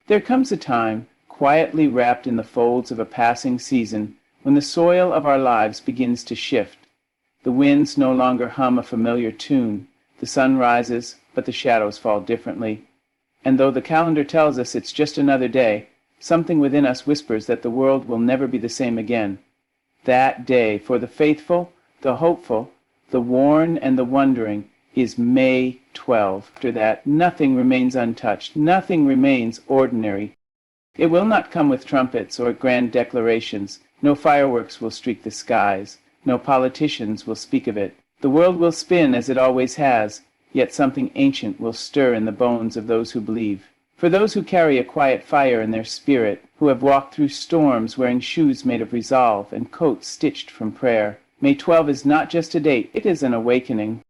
There comes a time, quietly wrapped in the folds of a passing season, when the soil of our lives begins to shift. The winds no longer hum a familiar tune. The sun rises, but the shadows fall differently. And though the calendar tells us it's just another day, something within us whispers that the world will never be the same again. That day, for the faithful, the hopeful, the worn, and the wondering, is May 12. After that, nothing remains untouched. Nothing remains ordinary. It will not come with trumpets or grand declarations. No fireworks will streak the skies. No politicians will speak of it. The world will spin as it always has, yet something ancient will stir in the bones of those who believe. For those who carry a quiet fire in their spirit, who have walked through storms wearing shoes made of resolve and coats stitched from prayer, May 12 is not just a date, it is an awakening.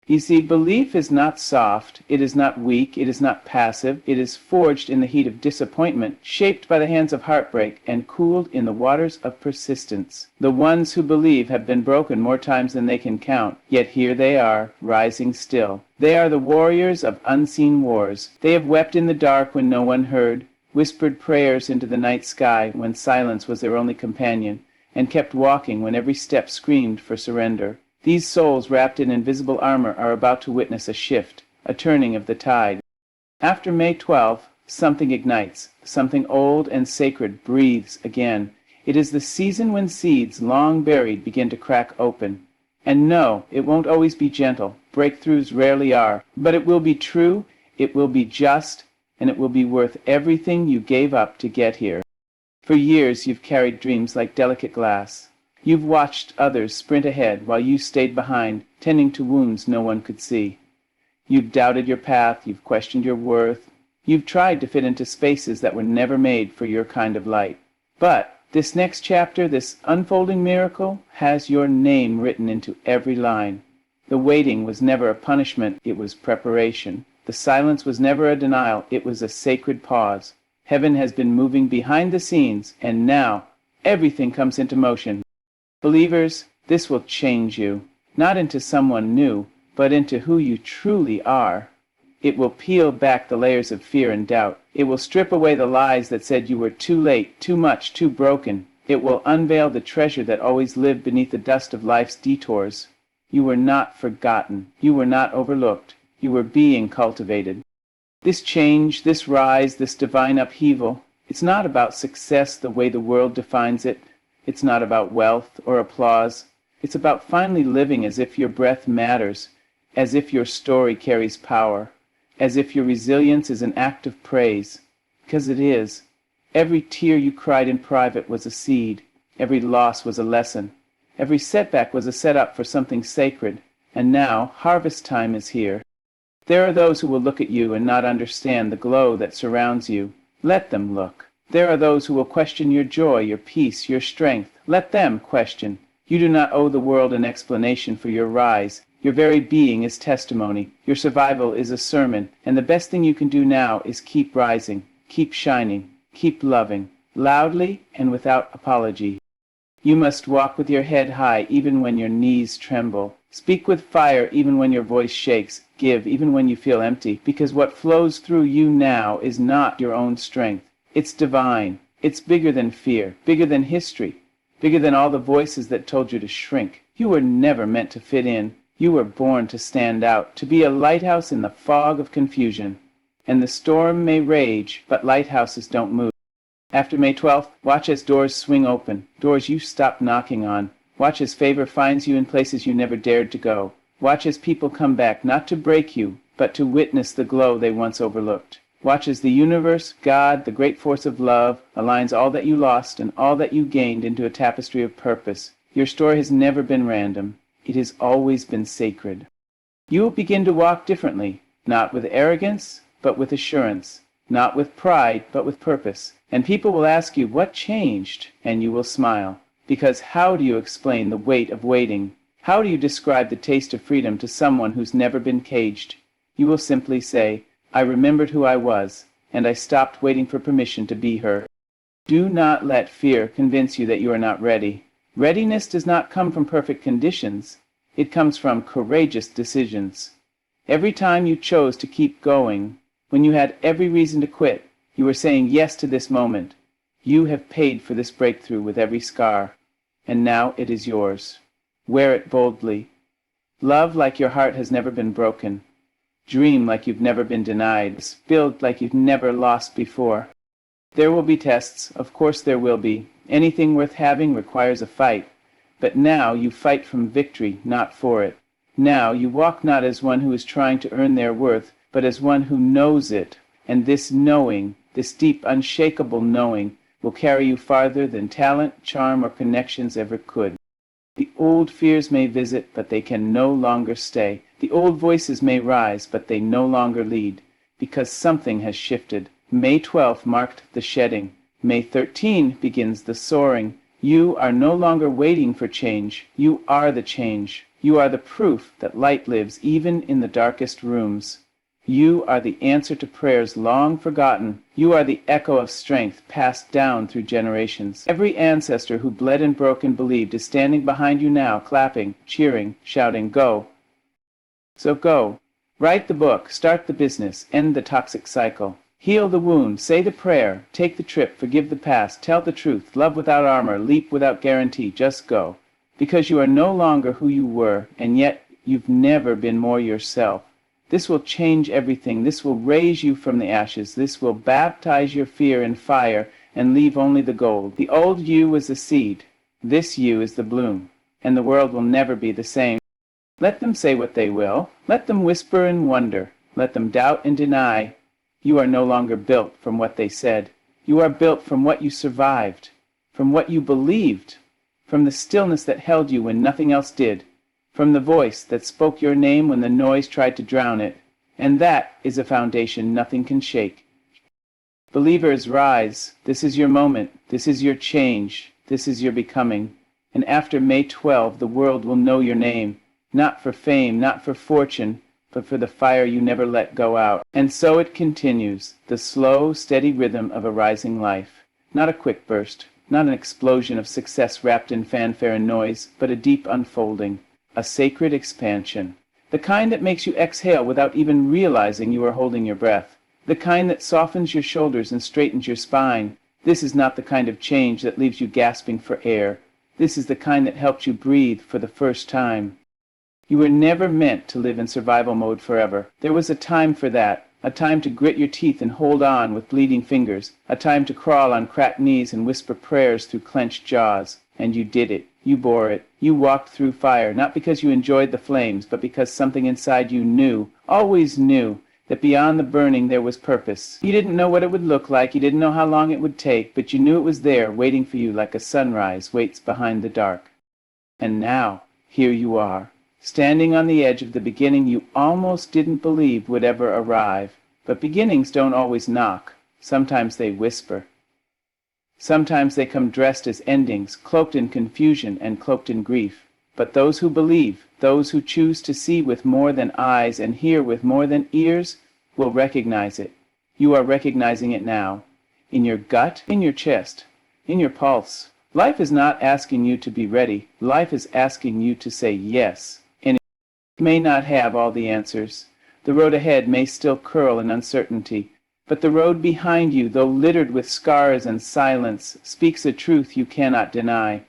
You see, belief is not soft, it is not weak, it is not passive, it is forged in the heat of disappointment, shaped by the hands of heartbreak, and cooled in the waters of persistence. The ones who believe have been broken more times than they can count, yet here they are, rising still. They are the warriors of unseen wars. They have wept in the dark when no one heard, whispered prayers into the night sky when silence was their only companion, and kept walking when every step screamed for surrender. These souls wrapped in invisible armor are about to witness a shift, a turning of the tide. After May 12, something ignites, something old and sacred breathes again. It is the season when seeds long buried begin to crack open. And no, it won't always be gentle. Breakthroughs rarely are. But it will be true, it will be just, and it will be worth everything you gave up to get here. For years you've carried dreams like delicate glass. You've watched others sprint ahead while you stayed behind, tending to wounds no one could see. You've doubted your path, you've questioned your worth. You've tried to fit into spaces that were never made for your kind of light. But this next chapter, this unfolding miracle, has your name written into every line. The waiting was never a punishment, it was preparation. The silence was never a denial, it was a sacred pause. Heaven has been moving behind the scenes, and now everything comes into motion. Believers, this will change you, not into someone new, but into who you truly are. It will peel back the layers of fear and doubt. It will strip away the lies that said you were too late, too much, too broken. It will unveil the treasure that always lived beneath the dust of life's detours. You were not forgotten. You were not overlooked. You were being cultivated. This change, this rise, this divine upheaval, it's not about success the way the world defines it. It's not about wealth or applause. It's about finally living as if your breath matters, as if your story carries power, as if your resilience is an act of praise. Because it is. Every tear you cried in private was a seed. Every loss was a lesson. Every setback was a setup for something sacred. And now, harvest time is here. There are those who will look at you and not understand the glow that surrounds you. Let them look. There are those who will question your joy, your peace, your strength. Let them question. You do not owe the world an explanation for your rise. Your very being is testimony. Your survival is a sermon. And the best thing you can do now is keep rising, keep shining, keep loving, loudly and without apology. You must walk with your head high even when your knees tremble. Speak with fire even when your voice shakes. Give even when you feel empty. Because what flows through you now is not your own strength. It's divine. It's bigger than fear, bigger than history, bigger than all the voices that told you to shrink. You were never meant to fit in. You were born to stand out, to be a lighthouse in the fog of confusion. And the storm may rage, but lighthouses don't move. After May 12th, watch as doors swing open, doors you stopped knocking on. Watch as favor finds you in places you never dared to go. Watch as people come back, not to break you, but to witness the glow they once overlooked. Watch as the universe, God, the great force of love, aligns all that you lost and all that you gained into a tapestry of purpose. Your story has never been random. It has always been sacred. You will begin to walk differently, not with arrogance, but with assurance, not with pride, but with purpose. And people will ask you, what changed? And you will smile. Because how do you explain the weight of waiting? How do you describe the taste of freedom to someone who's never been caged? You will simply say, I remembered who I was, and I stopped waiting for permission to be her. Do not let fear convince you that you are not ready. Readiness does not come from perfect conditions. It comes from courageous decisions. Every time you chose to keep going, when you had every reason to quit, You are saying yes to this moment. You have paid for this breakthrough with every scar, and now it is yours. Wear it boldly. Love like your heart has never been broken. Dream like you've never been denied. Build like you've never lost before. There will be tests, of course there will be. Anything worth having requires a fight. But now you fight from victory, not for it. Now you walk not as one who is trying to earn their worth, but as one who knows it. And this knowing, this deep, unshakable knowing, will carry you farther than talent, charm, or connections ever could. The old fears may visit, but they can no longer stay. The old voices may rise, but they no longer lead, because something has shifted. May 12th marked the shedding. May 13 begins the soaring. You are no longer waiting for change. You are the change. You are the proof that light lives even in the darkest rooms. You are the answer to prayers long forgotten. You are the echo of strength passed down through generations. Every ancestor who bled and broke and believed is standing behind you now, clapping, cheering, shouting, go. So go. Write the book, start the business, end the toxic cycle. Heal the wound, say the prayer, take the trip, forgive the past, tell the truth, love without armor, leap without guarantee, just go. Because you are no longer who you were, and yet you've never been more yourself. This will change everything. This will raise you from the ashes. This will baptize your fear in fire and leave only the gold. The old you was the seed. This you is the bloom. And the world will never be the same. Let them say what they will. Let them whisper and wonder. Let them doubt and deny. You are no longer built from what they said. You are built from what you survived, from what you believed, from the stillness that held you when nothing else did, from the voice that spoke your name when the noise tried to drown it. And that is a foundation nothing can shake. Believers, rise. This is your moment. This is your change. This is your becoming. And after May 12, the world will know your name, not for fame, not for fortune, but for the fire you never let go out. And so it continues, the slow, steady rhythm of a rising life. Not a quick burst, not an explosion of success wrapped in fanfare and noise, but a deep unfolding, a sacred expansion. The kind that makes you exhale without even realizing you are holding your breath. The kind that softens your shoulders and straightens your spine. This is not the kind of change that leaves you gasping for air. This is the kind that helps you breathe for the first time. You were never meant to live in survival mode forever. There was a time for that, a time to grit your teeth and hold on with bleeding fingers, a time to crawl on cracked knees and whisper prayers through clenched jaws. And you did it. You bore it. You walked through fire, not because you enjoyed the flames, but because something inside you knew, always knew, that beyond the burning there was purpose. You didn't know what it would look like, you didn't know how long it would take, but you knew it was there, waiting for you like a sunrise waits behind the dark. And now, here you are, standing on the edge of the beginning you almost didn't believe would ever arrive. But beginnings don't always knock. Sometimes they whisper. Sometimes they come dressed as endings, cloaked in confusion and cloaked in grief. But those who believe, those who choose to see with more than eyes and hear with more than ears, will recognize it. You are recognizing it now. In your gut, in your chest, in your pulse. Life is not asking you to be ready. Life is asking you to say yes. And it may not have all the answers. The road ahead may still curl in uncertainty. But the road behind you, though littered with scars and silence, speaks a truth you cannot deny.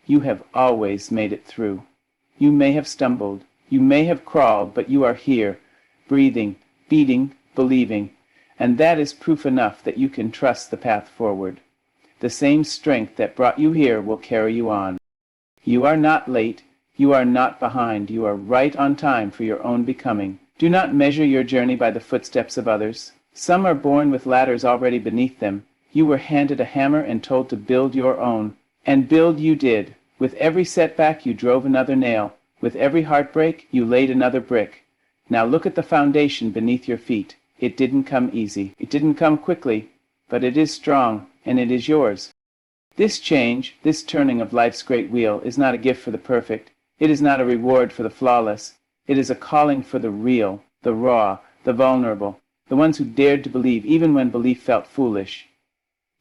You have always made it through. You may have stumbled, you may have crawled, but you are here, breathing, beating, believing. And that is proof enough that you can trust the path forward. The same strength that brought you here will carry you on. You are not late, you are not behind, you are right on time for your own becoming. Do not measure your journey by the footsteps of others. Some are born with ladders already beneath them. You were handed a hammer and told to build your own. And build you did. With every setback you drove another nail. With every heartbreak you laid another brick. Now look at the foundation beneath your feet. It didn't come easy. It didn't come quickly. But it is strong, and it is yours. This change, this turning of life's great wheel, is not a gift for the perfect. It is not a reward for the flawless. It is a calling for the real, the raw, the vulnerable. The ones who dared to believe even when belief felt foolish.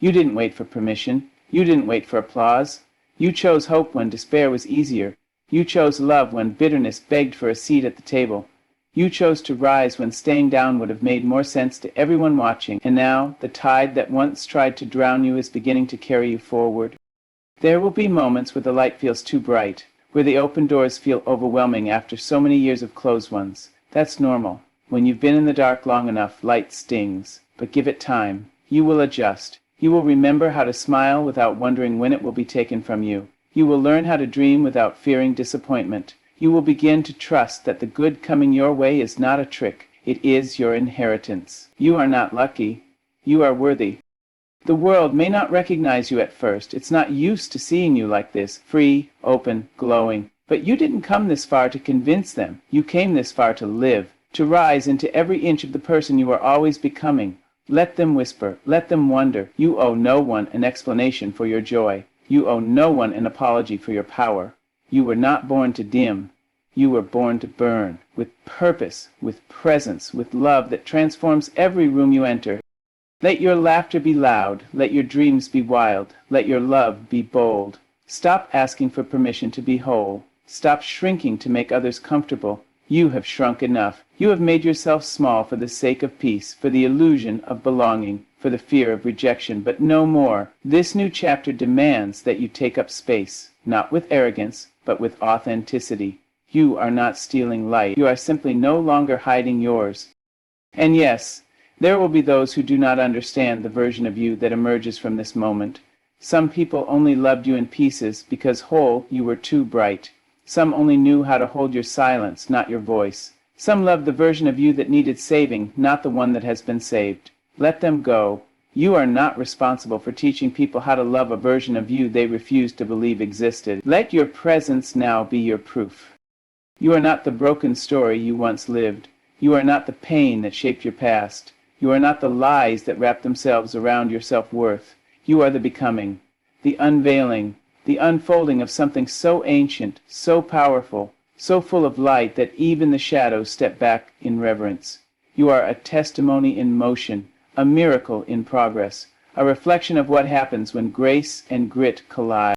You didn't wait for permission. You didn't wait for applause. You chose hope when despair was easier. You chose love when bitterness begged for a seat at the table. You chose to rise when staying down would have made more sense to everyone watching, and now the tide that once tried to drown you is beginning to carry you forward. There will be moments where the light feels too bright, where the open doors feel overwhelming after so many years of closed ones. That's normal. When you've been in the dark long enough, light stings. But give it time. You will adjust. You will remember how to smile without wondering when it will be taken from you. You will learn how to dream without fearing disappointment. You will begin to trust that the good coming your way is not a trick. It is your inheritance. You are not lucky. You are worthy. The world may not recognize you at first. It's not used to seeing you like this, free, open, glowing. But you didn't come this far to convince them. You came this far to live, to rise into every inch of the person you are always becoming. Let them whisper. Let them wonder. You owe no one an explanation for your joy. You owe no one an apology for your power. You were not born to dim. You were born to burn, with purpose, with presence, with love that transforms every room you enter. Let your laughter be loud. Let your dreams be wild. Let your love be bold. Stop asking for permission to be whole. Stop shrinking to make others comfortable. You have shrunk enough. You have made yourself small for the sake of peace, for the illusion of belonging, for the fear of rejection, but no more. This new chapter demands that you take up space, not with arrogance, but with authenticity. You are not stealing light. You are simply no longer hiding yours. And yes, there will be those who do not understand the version of you that emerges from this moment. Some people only loved you in pieces because whole you were too bright. Some only knew how to hold your silence, not your voice. Some loved the version of you that needed saving, not the one that has been saved. Let them go. You are not responsible for teaching people how to love a version of you they refuse to believe existed. Let your presence now be your proof. You are not the broken story you once lived. You are not the pain that shaped your past. You are not the lies that wrap themselves around your self-worth. You are the becoming, the unveiling, the unfolding of something so ancient, so powerful, so full of light that even the shadows step back in reverence. You are a testimony in motion, a miracle in progress, a reflection of what happens when grace and grit collide.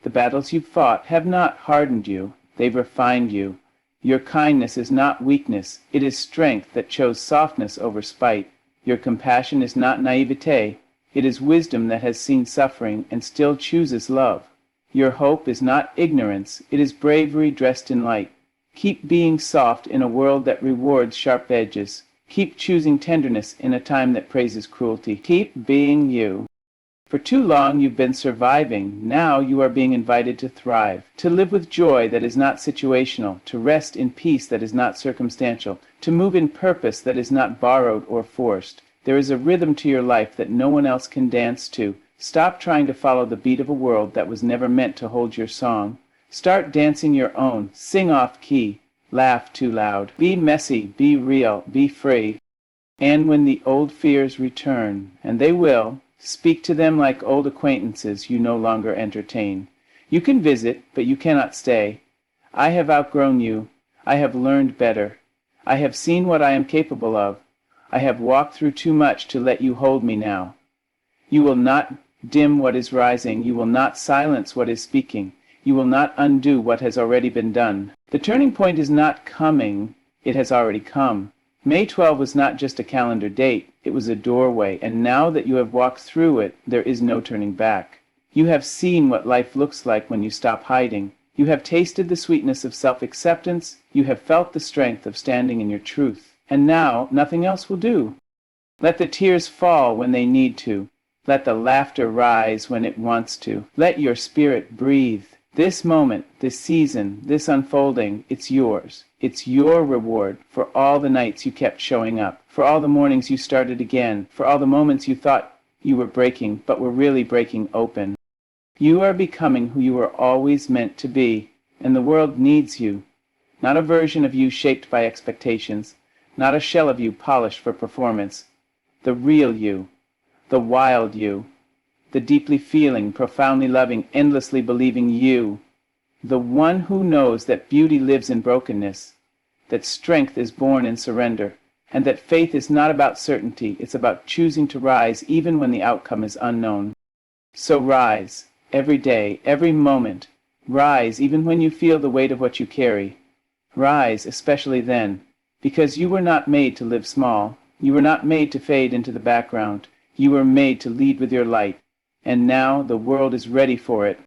The battles you've fought have not hardened you, they've refined you. Your kindness is not weakness, it is strength that chose softness over spite. Your compassion is not naivete, it is wisdom that has seen suffering and still chooses love. Your hope is not ignorance, it is bravery dressed in light. Keep being soft in a world that rewards sharp edges. Keep choosing tenderness in a time that praises cruelty. Keep being you. For too long you've been surviving. Now you are being invited to thrive, to live with joy that is not situational, to rest in peace that is not circumstantial, to move in purpose that is not borrowed or forced. There is a rhythm to your life that no one else can dance to. Stop trying to follow the beat of a world that was never meant to hold your song. Start dancing your own. Sing off key. Laugh too loud. Be messy. Be real. Be free. And when the old fears return, and they will, speak to them like old acquaintances you no longer entertain. You can visit, but you cannot stay. I have outgrown you. I have learned better. I have seen what I am capable of. I have walked through too much to let you hold me now. You will not dim what is rising. You will not silence what is speaking. You will not undo what has already been done. The turning point is not coming. It has already come. May 12 was not just a calendar date. It was a doorway, and now that you have walked through it, there is no turning back. You have seen what life looks like when you stop hiding. You have tasted the sweetness of self-acceptance. You have felt the strength of standing in your truth. And now, nothing else will do. Let the tears fall when they need to. Let the laughter rise when it wants to. Let your spirit breathe. This moment, this season, this unfolding, it's yours. It's your reward for all the nights you kept showing up, for all the mornings you started again, for all the moments you thought you were breaking, but were really breaking open. You are becoming who you were always meant to be, and the world needs you. Not a version of you shaped by expectations, not a shell of you polished for performance. The real you, the wild you, the deeply feeling, profoundly loving, endlessly believing you, the one who knows that beauty lives in brokenness, that strength is born in surrender, and that faith is not about certainty, it's about choosing to rise even when the outcome is unknown. So rise, every day, every moment. Rise even when you feel the weight of what you carry. Rise especially then, Because you were not made to live small. You were not made to fade into the background. You were made to lead with your light. And now the world is ready for it.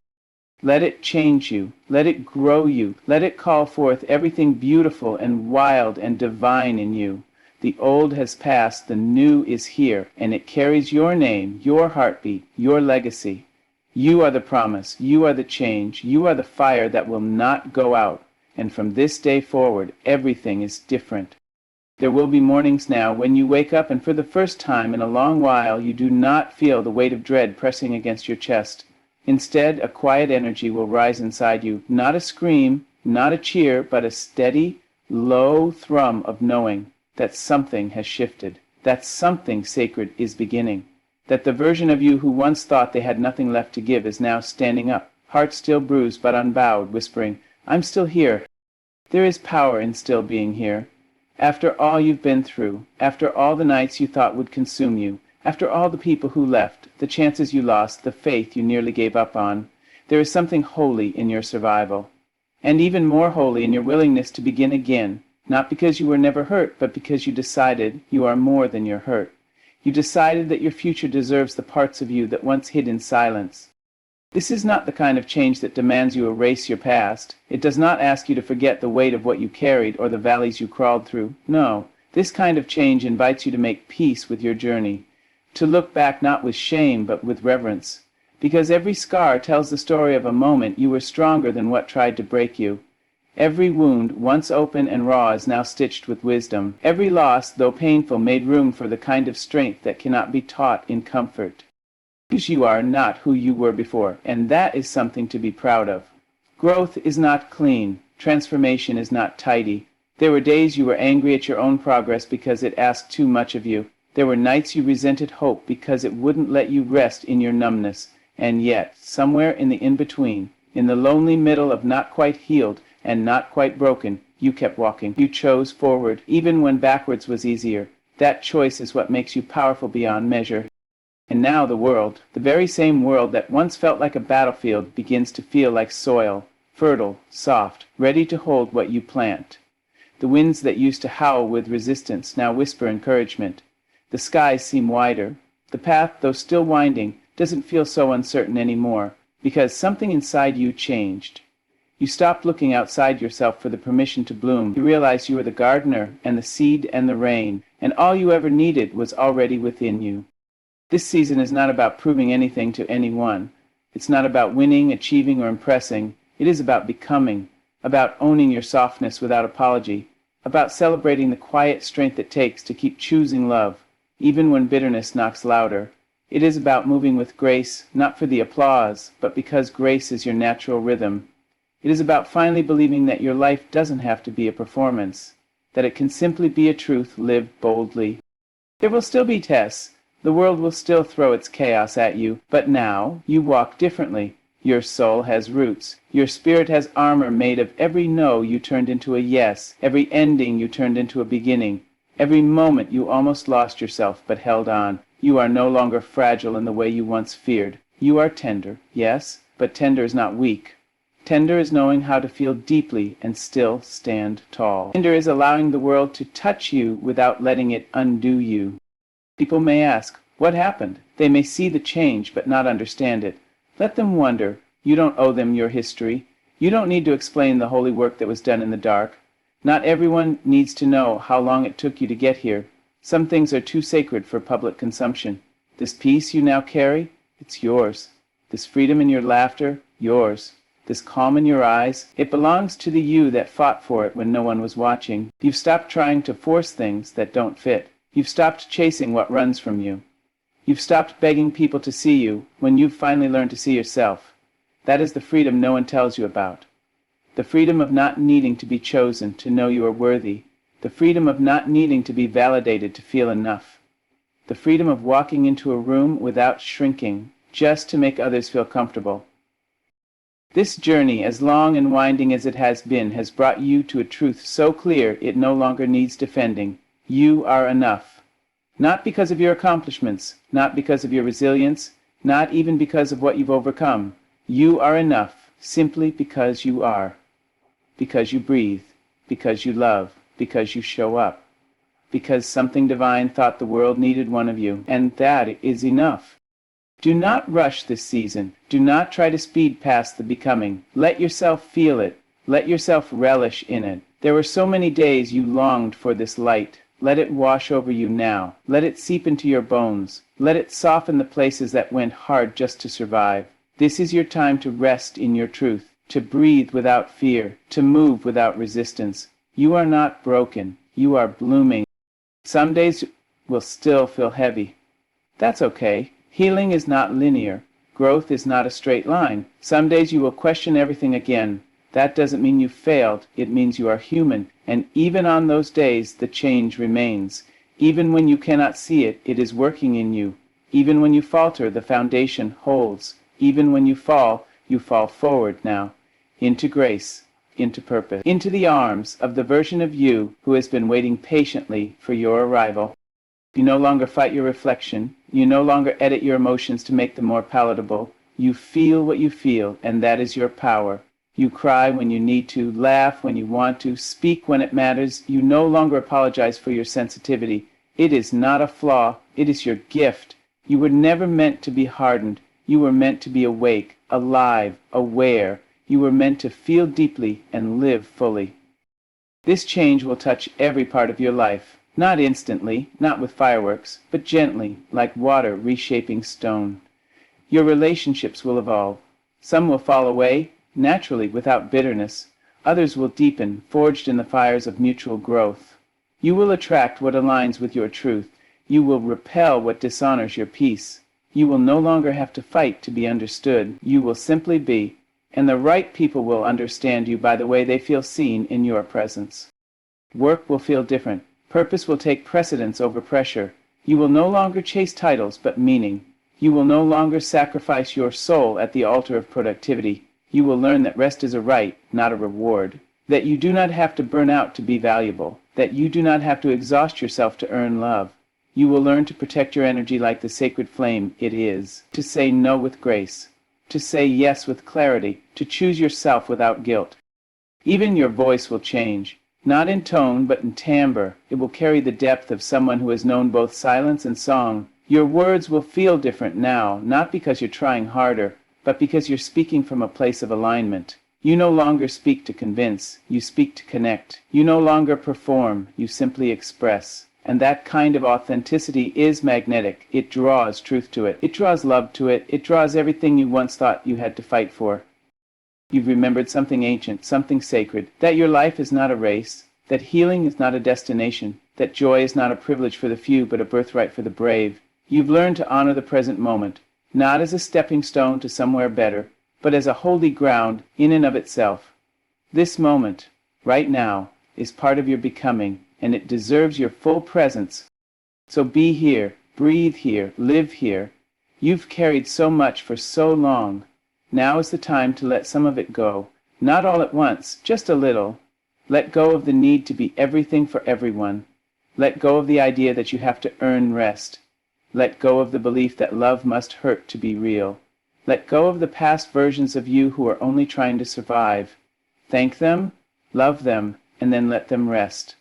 Let it change you. Let it grow you. Let it call forth everything beautiful and wild and divine in you. The old has passed, the new is here, and it carries your name, your heartbeat, your legacy. You are the promise. You are the change. You are the fire that will not go out. And from this day forward, everything is different. There will be mornings now when you wake up and for the first time in a long while you do not feel the weight of dread pressing against your chest. Instead, a quiet energy will rise inside you, not a scream, not a cheer, but a steady, low thrum of knowing that something has shifted, that something sacred is beginning, that the version of you who once thought they had nothing left to give is now standing up, heart still bruised but unbowed, whispering, "I'm still here." There is power in still being here. After all you've been through, after all the nights you thought would consume you, after all the people who left, the chances you lost, the faith you nearly gave up on, there is something holy in your survival. And even more holy in your willingness to begin again, not because you were never hurt, but because you decided you are more than your hurt. You decided that your future deserves the parts of you that once hid in silence. This is not the kind of change that demands you erase your past. It does not ask you to forget the weight of what you carried or the valleys you crawled through. No, this kind of change invites you to make peace with your journey, to look back not with shame but with reverence, because every scar tells the story of a moment you were stronger than what tried to break you. Every wound, once open and raw, is now stitched with wisdom. Every loss, though painful, made room for the kind of strength that cannot be taught in comfort. You are not who you were before, and that is something to be proud of. Growth is not clean. Transformation is not tidy. There were days you were angry at your own progress because it asked too much of you. There were nights you resented hope because it wouldn't let you rest in your numbness. And yet, somewhere in the in-between, in the lonely middle of not quite healed and not quite broken, you kept walking. You chose forward, even when backwards was easier. That choice is what makes you powerful beyond measure. And now the world, the very same world that once felt like a battlefield, begins to feel like soil, fertile, soft, ready to hold what you plant. The winds that used to howl with resistance now whisper encouragement. The skies seem wider. The path, though still winding, doesn't feel so uncertain anymore, because something inside you changed. You stopped looking outside yourself for the permission to bloom. You realized you were the gardener and the seed and the rain, and all you ever needed was already within you. This season is not about proving anything to anyone. It's not about winning, achieving, or impressing. It is about becoming, about owning your softness without apology, about celebrating the quiet strength it takes to keep choosing love, even when bitterness knocks louder. It is about moving with grace, not for the applause, but because grace is your natural rhythm. It is about finally believing that your life doesn't have to be a performance, that it can simply be a truth lived boldly. There will still be tests. The world will still throw its chaos at you, but now you walk differently. Your soul has roots. Your spirit has armor made of every no you turned into a yes, every ending you turned into a beginning, every moment you almost lost yourself but held on. You are no longer fragile in the way you once feared. You are tender, yes, but tender is not weak. Tender is knowing how to feel deeply and still stand tall. Tender is allowing the world to touch you without letting it undo you. People may ask, what happened? They may see the change but not understand it. Let them wonder. You don't owe them your history. You don't need to explain the holy work that was done in the dark. Not everyone needs to know how long it took you to get here. Some things are too sacred for public consumption. This peace you now carry, it's yours. This freedom in your laughter, yours. This calm in your eyes, it belongs to the you that fought for it when no one was watching. You've stopped trying to force things that don't fit. You've stopped chasing what runs from you. You've stopped begging people to see you when you've finally learned to see yourself. That is the freedom no one tells you about. The freedom of not needing to be chosen to know you are worthy. The freedom of not needing to be validated to feel enough. The freedom of walking into a room without shrinking, just to make others feel comfortable. This journey, as long and winding as it has been, has brought you to a truth so clear it no longer needs defending. You are enough. Not because of your accomplishments, not because of your resilience, not even because of what you've overcome. You are enough simply because you are. Because you breathe, because you love, because you show up, because something divine thought the world needed one of you, and that is enough. Do not rush this season. Do not try to speed past the becoming. Let yourself feel it. Let yourself relish in it. There were so many days you longed for this light. Let it wash over you now. Let it seep into your bones. Let it soften the places that went hard just to survive. This is your time to rest in your truth, to breathe without fear, to move without resistance. You are not broken. You are blooming. Some days will still feel heavy. That's okay. Healing is not linear. Growth is not a straight line. Some days you will question everything again. That doesn't mean you failed. It means you are human. And even on those days, the change remains. Even when you cannot see it, it is working in you. Even when you falter, the foundation holds. Even when you fall forward now, into grace, into purpose, into the arms of the version of you who has been waiting patiently for your arrival. You no longer fight your reflection. You no longer edit your emotions to make them more palatable. You feel what you feel, and that is your power. You cry when you need to, laugh when you want to, speak when it matters. You no longer apologize for your sensitivity. It is not a flaw. It is your gift. You were never meant to be hardened. You were meant to be awake, alive, aware. You were meant to feel deeply and live fully. This change will touch every part of your life. Not instantly, not with fireworks, but gently, like water reshaping stone. Your relationships will evolve. Some will fall away, naturally, without bitterness. Others will deepen, forged in the fires of mutual growth. You will attract what aligns with your truth. You will repel what dishonors your peace. You will no longer have to fight to be understood. You will simply be, and the right people will understand you by the way they feel seen in your presence. Work will feel different. Purpose will take precedence over pressure. You will no longer chase titles but meaning. You will no longer sacrifice your soul at the altar of productivity. You will learn that rest is a right, not a reward. That you do not have to burn out to be valuable. That you do not have to exhaust yourself to earn love. You will learn to protect your energy like the sacred flame it is. To say no with grace. To say yes with clarity. To choose yourself without guilt. Even your voice will change. Not in tone, but in timbre. It will carry the depth of someone who has known both silence and song. Your words will feel different now, not because you're trying harder, but because you're speaking from a place of alignment. You no longer speak to convince, you speak to connect. You no longer perform, you simply express. And that kind of authenticity is magnetic. It draws truth to it. It draws love to it. It draws everything you once thought you had to fight for. You've remembered something ancient, something sacred, that your life is not a race, that healing is not a destination, that joy is not a privilege for the few but a birthright for the brave. You've learned to honor the present moment, not as a stepping stone to somewhere better, but as a holy ground in and of itself. This moment, right now, is part of your becoming, and it deserves your full presence. So be here, breathe here, live here. You've carried so much for so long. Now is the time to let some of it go. Not all at once, just a little. Let go of the need to be everything for everyone. Let go of the idea that you have to earn rest. Let go of the belief that love must hurt to be real. Let go of the past versions of you who are only trying to survive. Thank them, love them, and then let them rest.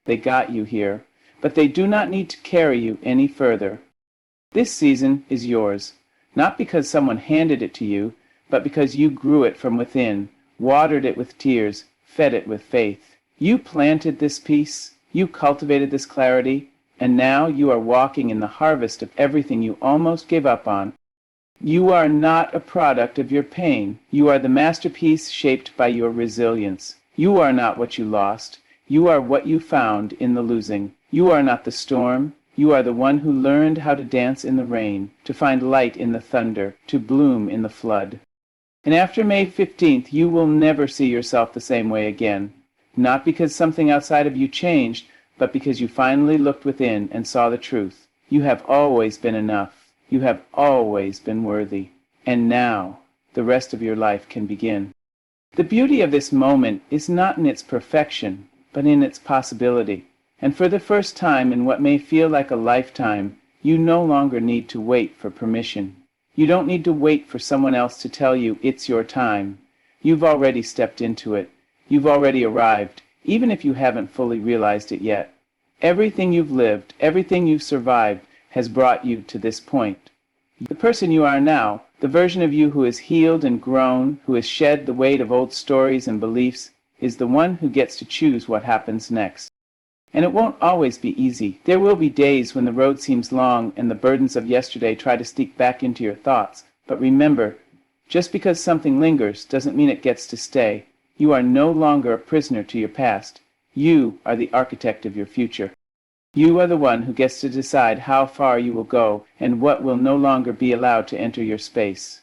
They got you here, but they do not need to carry you any further. This season is yours. Not because someone handed it to you, but because you grew it from within, watered it with tears, fed it with faith. You planted this peace, you cultivated this clarity, and now you are walking in the harvest of everything you almost gave up on. You are not a product of your pain. You are the masterpiece shaped by your resilience. You are not what you lost. You are what you found in the losing. You are not the storm. You are the one who learned how to dance in the rain, to find light in the thunder, to bloom in the flood. And after May 15th, you will never see yourself the same way again. Not because something outside of you changed, but because you finally looked within and saw the truth. You have always been enough. You have always been worthy. And now, the rest of your life can begin. The beauty of this moment is not in its perfection, but in its possibility. And for the first time in what may feel like a lifetime, you no longer need to wait for permission. You don't need to wait for someone else to tell you it's your time. You've already stepped into it. You've already arrived. even if you haven't fully realized it yet. Everything you've lived, everything you've survived, has brought you to this point. The person you are now, the version of you who has healed and grown, who has shed the weight of old stories and beliefs, is the one who gets to choose what happens next. And it won't always be easy. There will be days when the road seems long and the burdens of yesterday try to sneak back into your thoughts. But remember, just because something lingers doesn't mean it gets to stay. You are no longer a prisoner to your past. You are the architect of your future. You are the one who gets to decide how far you will go and what will no longer be allowed to enter your space.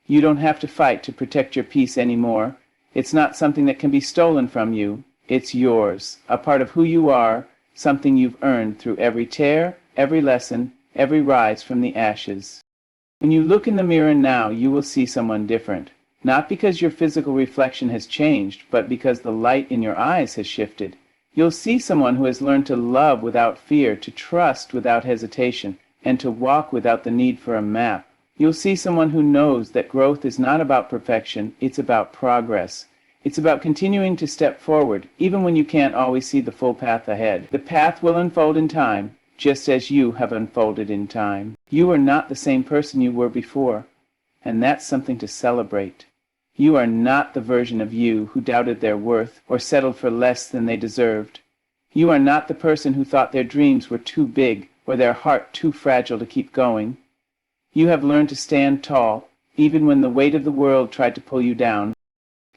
You don't have to fight to protect your peace anymore. It's not something that can be stolen from you. It's yours, a part of who you are, something you've earned through every tear, every lesson, every rise from the ashes. When you look in the mirror now, you will see someone different. Not because your physical reflection has changed, but because the light in your eyes has shifted. You'll see someone who has learned to love without fear, to trust without hesitation, and to walk without the need for a map. You'll see someone who knows that growth is not about perfection, it's about progress. It's about continuing to step forward, even when you can't always see the full path ahead. The path will unfold in time, just as you have unfolded in time. You are not the same person you were before, and that's something to celebrate. You are not the version of you who doubted their worth or settled for less than they deserved. You are not the person who thought their dreams were too big or their heart too fragile to keep going. You have learned to stand tall, even when the weight of the world tried to pull you down.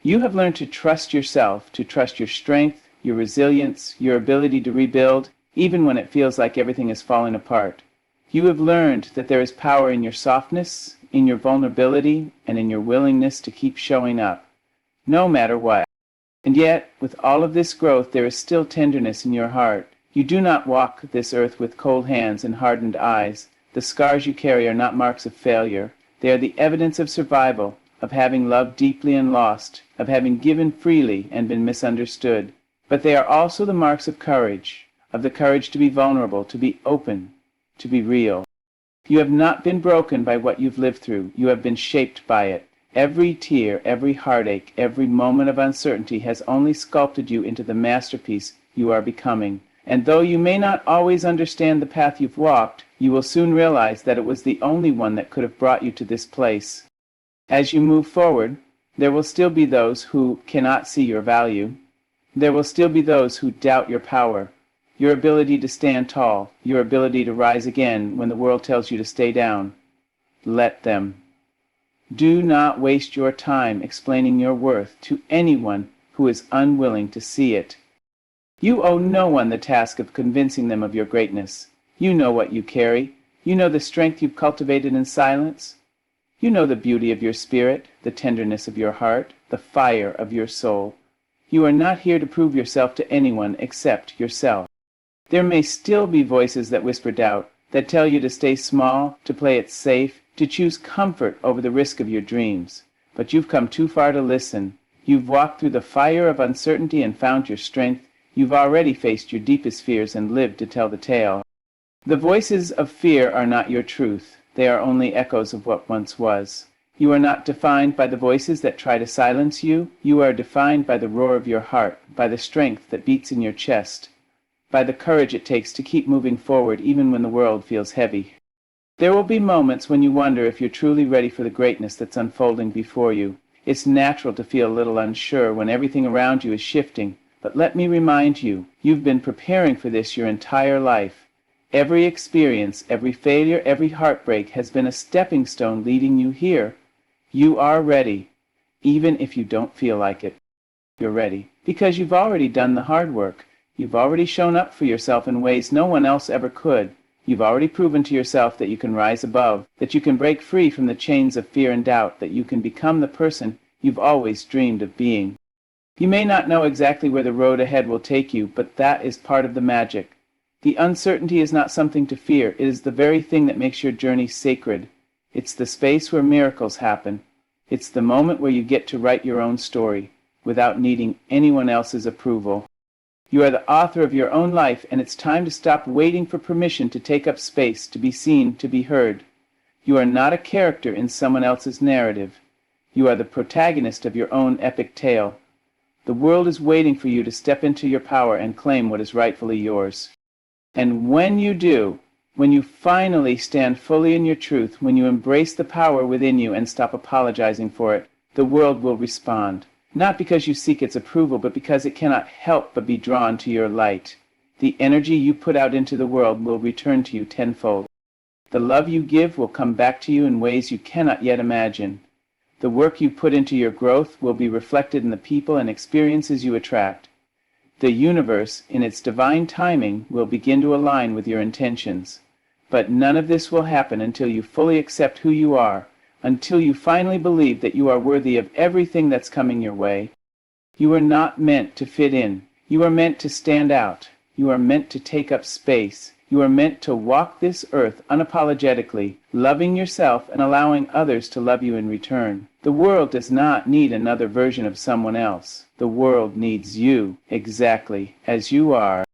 You have learned to trust yourself, to trust your strength, your resilience, your ability to rebuild, even when it feels like everything is falling apart. You have learned that there is power in your softness, in your vulnerability, and in your willingness to keep showing up, no matter what. And yet, with all of this growth, there is still tenderness in your heart. You do not walk this earth with cold hands and hardened eyes. The scars you carry are not marks of failure. They are the evidence of survival, of having loved deeply and lost, of having given freely and been misunderstood. But they are also the marks of the courage to be vulnerable, to be open, to be real. You have not been broken by what you've lived through. You have been shaped by it. Every tear, every heartache, every moment of uncertainty has only sculpted you into the masterpiece you are becoming. And though you may not always understand the path you've walked, you will soon realize that it was the only one that could have brought you to this place. As you move forward, there will still be those who cannot see your value. There will still be those who doubt your power, your ability to stand tall, your ability to rise again when the world tells you to stay down. Let them. Do not waste your time explaining your worth to anyone who is unwilling to see it. You owe no one the task of convincing them of your greatness. You know what you carry. You know the strength you've cultivated in silence. You know the beauty of your spirit, the tenderness of your heart, the fire of your soul. You are not here to prove yourself to anyone except yourself. There may still be voices that whisper doubt, that tell you to stay small, to play it safe, to choose comfort over the risk of your dreams. But you've come too far to listen. You've walked through the fire of uncertainty and found your strength. You've already faced your deepest fears and lived to tell the tale. The voices of fear are not your truth. They are only echoes of what once was. You are not defined by the voices that try to silence you. You are defined by the roar of your heart, by the strength that beats in your chest, by the courage it takes to keep moving forward even when the world feels heavy. There will be moments when you wonder if you're truly ready for the greatness that's unfolding before you. It's natural to feel a little unsure when everything around you is shifting, but let me remind you, you've been preparing for this your entire life. Every experience, every failure, every heartbreak has been a stepping stone leading you here. You are ready, even if you don't feel like it. You're ready, because you've already done the hard work. You've already shown up for yourself in ways no one else ever could. You've already proven to yourself that you can rise above, that you can break free from the chains of fear and doubt, that you can become the person you've always dreamed of being. You may not know exactly where the road ahead will take you, but that is part of the magic. The uncertainty is not something to fear. It is the very thing that makes your journey sacred. It's the space where miracles happen. It's the moment where you get to write your own story, without needing anyone else's approval. You are the author of your own life, and it's time to stop waiting for permission to take up space, to be seen, to be heard. You are not a character in someone else's narrative. You are the protagonist of your own epic tale. The world is waiting for you to step into your power and claim what is rightfully yours. And when you do, when you finally stand fully in your truth, when you embrace the power within you and stop apologizing for it, the world will respond. Not because you seek its approval, but because it cannot help but be drawn to your light. The energy you put out into the world will return to you tenfold. The love you give will come back to you in ways you cannot yet imagine. The work you put into your growth will be reflected in the people and experiences you attract. The universe, in its divine timing, will begin to align with your intentions. But none of this will happen until you fully accept who you are, until you finally believe that you are worthy of everything that's coming your way. You are not meant to fit in. You are meant to stand out. You are meant to take up space. You are meant to walk this earth unapologetically, loving yourself and allowing others to love you in return. The world does not need another version of someone else. The world needs you, exactly as you are.